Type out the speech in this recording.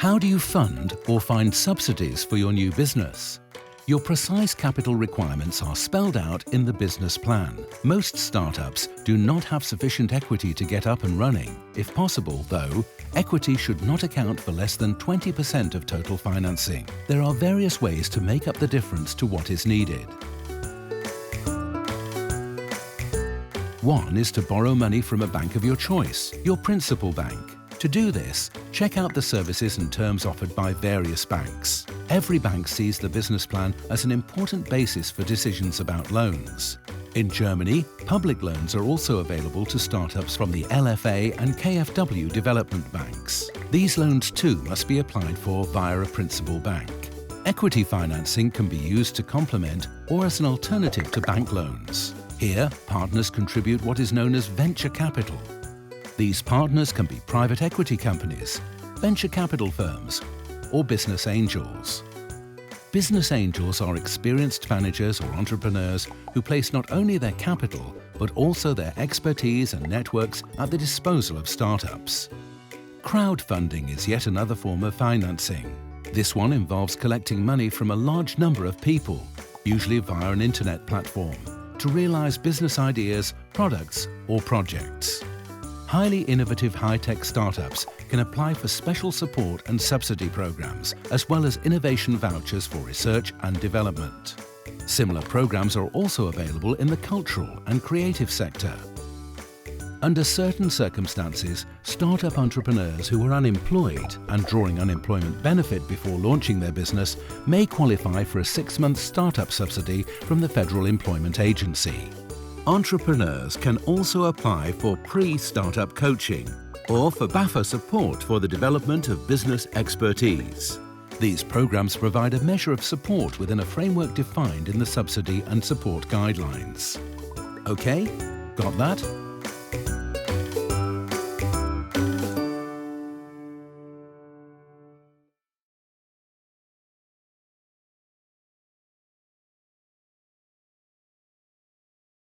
How do you fund or find subsidies for your new business? Your precise capital requirements are spelled out in the business plan. Most startups do not have sufficient equity to get up and running. If possible, though, equity should not account for less than 20% of total financing. There are various ways to make up the difference to what is needed. One is to borrow money from a bank of your choice, your principal bank. To do this, check out the services and terms offered by various banks. Every bank sees the business plan as an important basis for decisions about loans. In Germany, public loans are also available to startups from the LFA and KfW development banks. These loans too must be applied for via a principal bank. Equity financing can be used to complement or as an alternative to bank loans. Here, partners contribute what is known as venture capital. These partners can be private equity companies, venture capital firms, or business angels. Business angels are experienced managers or entrepreneurs who place not only their capital, but also their expertise and networks at the disposal of startups. Crowdfunding is yet another form of financing. This one involves collecting money from a large number of people, usually via an internet platform, to realize business ideas, products, or projects. Highly innovative high-tech startups can apply for special support and subsidy programs, as well as innovation vouchers for research and development. Similar programs are also available in the cultural and creative sector. Under certain circumstances, startup entrepreneurs who are unemployed and drawing unemployment benefit before launching their business may qualify for a 6-month startup subsidy from the Federal Employment Agency. Entrepreneurs can also apply for pre-startup coaching or for BAFA support for the development of business expertise. These programs provide a measure of support within a framework defined in the subsidy and support guidelines. Okay, got that?